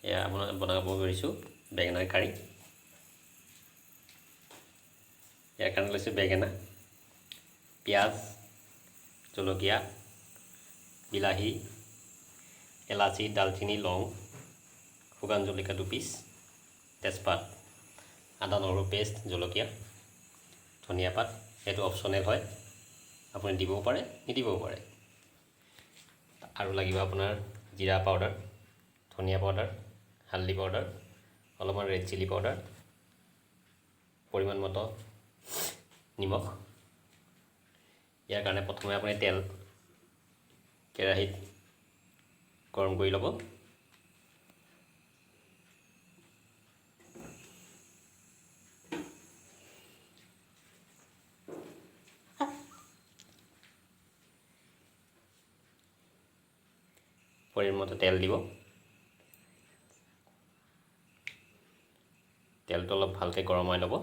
এয়া বনাব গৈছোঁ বেঙেনাৰ কাৰী। ইয়াৰ কাৰণে লৈছোঁ বেঙেনা, পিঁয়াজ, জলকীয়া, বিলাহী, এলাচি, ডালচেনি, লং, শুকান জলকীয়া 2 পিচ, তেজপাত, আদা নহৰু পেষ্ট, জলকীয়া, ধনিয়া পাত। সেইটো অপশ্যনেল হয়, আপুনি দিবও পাৰে নিদিবও পাৰে। আৰু লাগিব আপোনাৰ জিৰা পাউডাৰ, ধনিয়া পাউডাৰ, হালধি পাউডাৰ, অলপমান ৰেড চিলি পাউডাৰ, পৰিমাণ মতো নিমখ। ইয়াৰ কাৰণে প্ৰথমে আপুনি তেল কেৰাহীত গৰম কৰি ল'ব। পৰিমাণ মতো তেল দিব। তেলটো অলপ ভালকৈ গৰমাই ল'ব।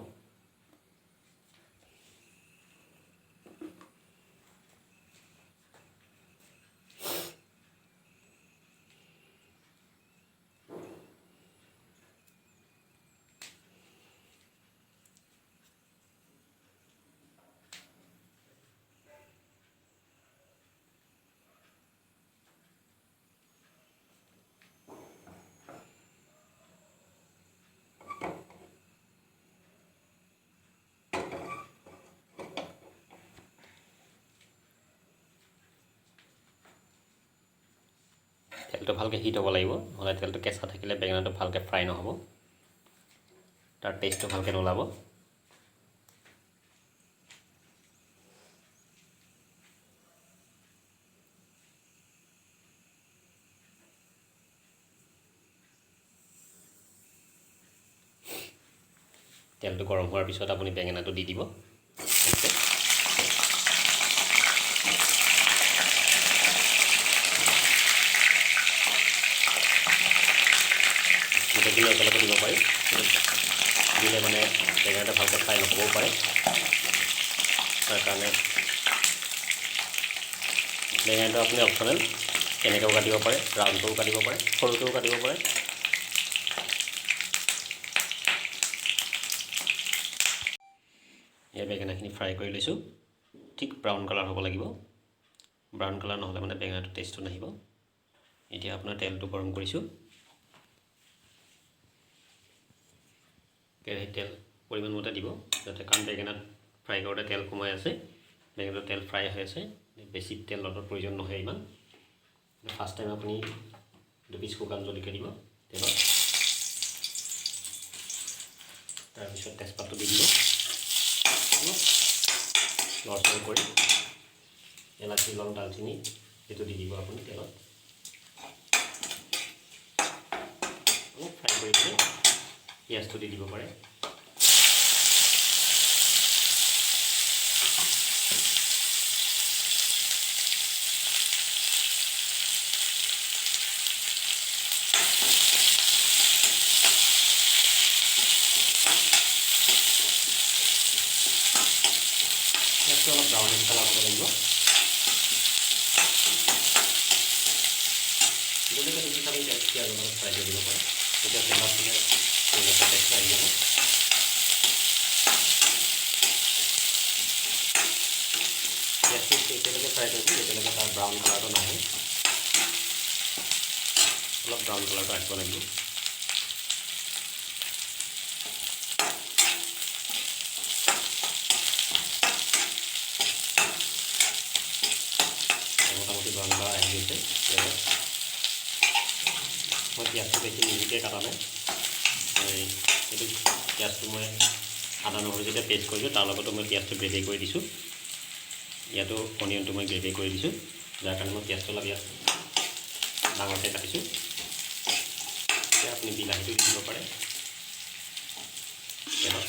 তেলটো ভালকৈ হিট হ'ব লাগিব, নহ'লে তেলটো কেঁচা থাকিলে বেঙেনাটো ভালকৈ ফ্ৰাই নহ'ব, তাৰ টেষ্টটো ভালকৈ নোলাব। তেলটো গৰম হোৱাৰ পিছত আপুনি বেঙেনাটো দি দিব। গোটেইখিনি একেলগে দিব পাৰি, দিলে মানে বেঙেনাটো ভালকৈ ফ্ৰাই নহ'বও পাৰে। তাৰ কাৰণে বেঙেনাটো আপুনি অপশ্যনেল, কেনেকৈও কাটিব পাৰে, ৰাউণ্ডটোও কাটিব পাৰে, সৰুকৈও কাটিব পাৰে। এই বেঙেনাখিনি ফ্ৰাই কৰি লৈছোঁ। ঠিক ব্ৰাউন কালাৰ হ'ব লাগিব, ব্ৰাউন কালাৰ নহ'লে মানে বেঙেনাটো টেষ্টটো নাহিব। এতিয়া আপোনাৰ তেলটো গৰম কৰিছোঁ। কেৰাহীত তেল পৰিমাণ মতে দিব, যাতে কাৰণ বেঙেনাত ফ্ৰাই কৰোঁতে তেল সোমাই আছে, বেঙেনাটো তেল ফ্ৰাই হৈ আছে, বেছি তেলৰ প্ৰয়োজন নহয় ইমান। ফাৰ্ষ্ট টাইম আপুনি 2 পিচ শুকান জলকীয়া দিব তেলত, তাৰপিছত তেজপাতটো দি দিব, লৰচৰ কৰি এলাচি, লং, ডালচেনি সেইটো দি দিব আপুনি তেলত। অলপ ফ্ৰাই কৰি কিনে পিঁয়াজটো দি দিব পাৰে। পিঁয়াজটো অলপ ব্ৰাউনিছ কালাৰ হ'ব লাগিব। জলকীয়া দুপিচ আমি পিঁয়াজৰ লগত ফ্ৰাই কৰি দিব পাৰে, তেতিয়া তেলত মানে জলকীয়া টেষ্টটো আহি যাব। পিঁয়াজটো তেতিয়ালৈকে ফ্ৰাই কৰিব যেতিয়ালৈকে তাৰ ব্ৰাউন কালাৰটো নাহে। অলপ ব্ৰাউন কালাৰটো আহিব লাগিব। মোটামুটি ব্ৰাউন কালাৰ আহি গৈছে। মই পিঁয়াজটো বেছি মিহিকৈ কাটা নাই, এইটো পিঁয়াজটো মই আদা নহৰু যেতিয়া পেষ্ট কৰিছোঁ তাৰ লগতো মই পিঁয়াজটো গ্ৰেভি কৰি দিছোঁ। ইয়াতো অনিয়নটো মই গ্ৰেভি কৰি দিছোঁ, যাৰ কাৰণে মই পিঁয়াজটো অলপ ইয়াত ডাঙৰকৈ কাটিছোঁ। এতিয়া আপুনি বিলাহীটো দিব পাৰে তেলত।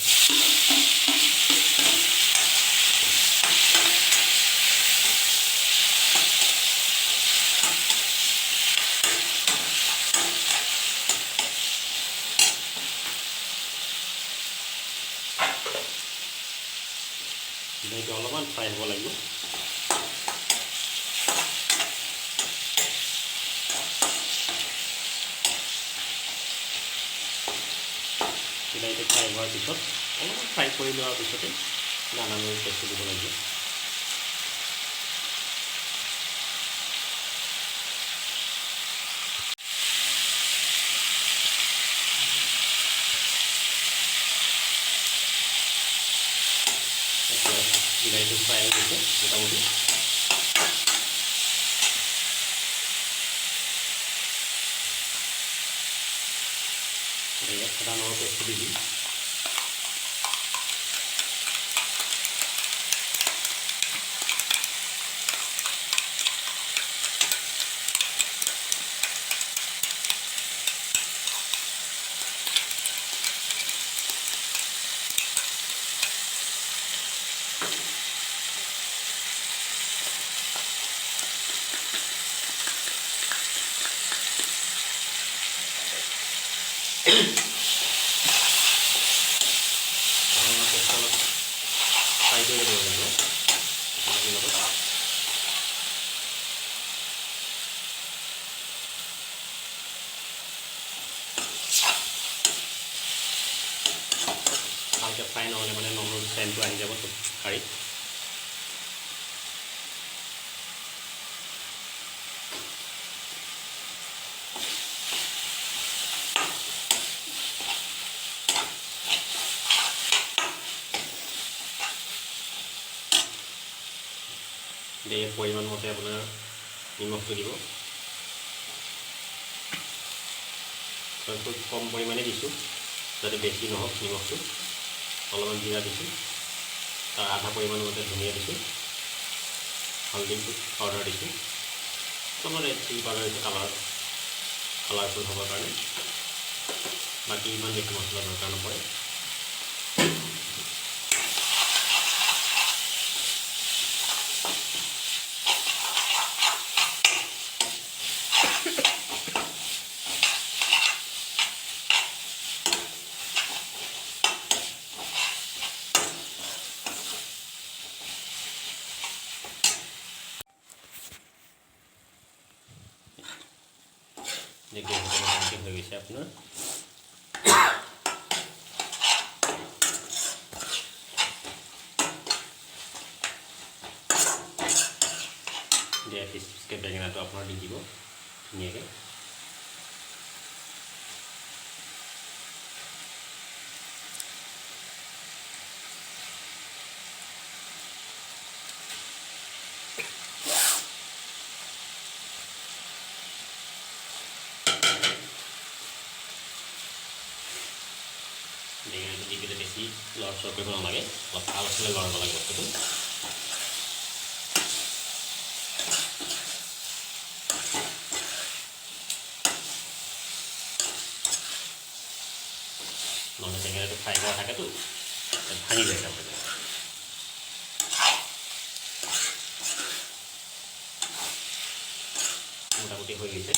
বিলাহীটো অলপমান ফ্ৰাই হ'ব লাগিব। বিলাহীটো ফ্ৰাই হোৱাৰ পিছত অলপমান ফ্ৰাই কৰি লোৱাৰ পিছতে আদা নহৰু পেষ্টটো দিব লাগিব। বিলাহীটো ফ্ৰাই হৈ গৈছে মোটামুটি। আদা নহৰু পেষ্টটো দি দিম। ফ্ৰাই কৰি দিব লাগিব বিলাহীৰ লগত। ভালকৈ ফ্ৰাই নহ'লে মানে নহৰুৰ চেণ্টটো আহি যাব কাৰীত। এই পৰিমাণ মতে আপোনাৰ নিমখটো দিব। খুব কম পৰিমাণে দিছোঁ যাতে বেছি নহওক নিমখটো। অলপমান জিৰা দিছোঁ, তাৰ আধা পৰিমাণ মতে ধনিয়া দিছোঁ, হালধি পাউডাৰ দিছোঁ, অলপমান ৰেড চিলি পাউডাৰ দিছোঁ কালাৰফুল হ'বৰ কাৰণে। বাকী ইমান বেছি মছলা দৰকাৰ নপৰে। গ্ৰেভিটো মোটামুটি হৈ গৈছে আপোনাৰ। দিয়া পিচ পিচকৈ বেঙেনাটো আপোনাৰ দি দিব ধুনীয়াকৈ। বেঙেনাটো দি পেলাই বেছি লৰচৰ কৰিব নালাগে, অলপ ভাল আছিলে লৰাব লাগে বস্তুটো। নহ'লে বেঙেনাটো ফ্ৰাই কৰা থাকেতো ভাঙি যায় তাৰমানে। মোটামুটি হৈ গৈছে।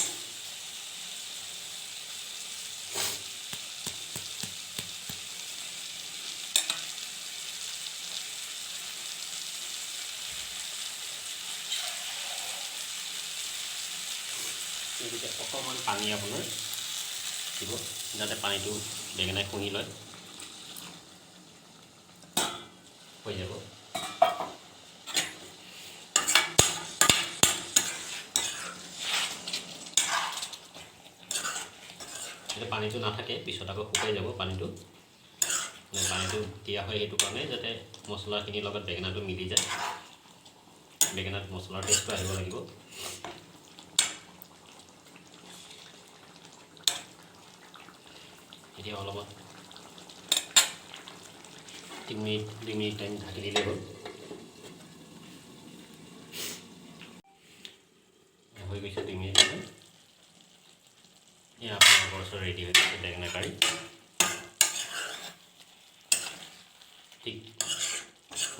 গতিকে অকণমান পানী আপোনাৰ দিব যাতে পানীটো বেঙেনাই শুহি লয়, হৈ যাব। যাতে পানীটো নাথাকে, পিছত আকৌ শুকাই যাব পানীটো। পানীটো দিয়া হয় সেইটো কাৰণে যাতে মছলাখিনিৰ লগত বেঙেনাটো মিলি যায়, বেঙেনাত মছলাৰ টেষ্টটো আহিব লাগিব। এতিয়া অলপমান 2 মিনিট টাইম ঢাকি দিলে হ'ল। হৈ গৈছে 2 মিনিট টাইম। এয়া আপোনালোকৰ ওচৰত ৰেডি হৈ গৈছে বেঙেনা কাৰী। ঠিক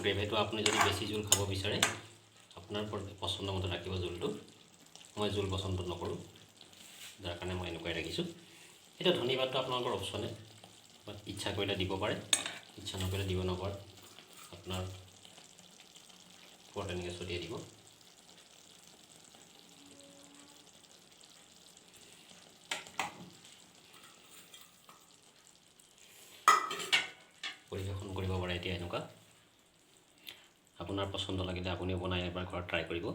গ্ৰেভিটো আপুনি যদি বেছি জোল খাব বিচাৰে আপোনাৰ পচন্দ মতে ৰাখিব জোলটো। মই জোল পচন্দ নকৰোঁ, যাৰ কাৰণে মই এনেকুৱাই ৰাখিছোঁ। এতিয়া ধন্যবাদটো আপোনালোকৰ অপশ্যনে, ইচ্ছা কৰিলে দিব পাৰে, ইচ্ছা নকৰিলে দিব নপৰে, আপোনাৰ ওপৰত এনেকৈ ছটিয়াই দিব। পৰিৱেশন কৰিব পাৰে এতিয়া এনেকুৱা আপোনাৰ পচন্দ লাগিলে আপুনিও বনাই এবাৰ ঘৰত ট্ৰাই কৰিব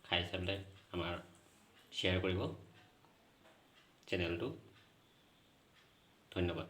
খাই চালে আমাৰ শ্বেয়াৰ কৰিব চেনেলটো ধন্যবাদ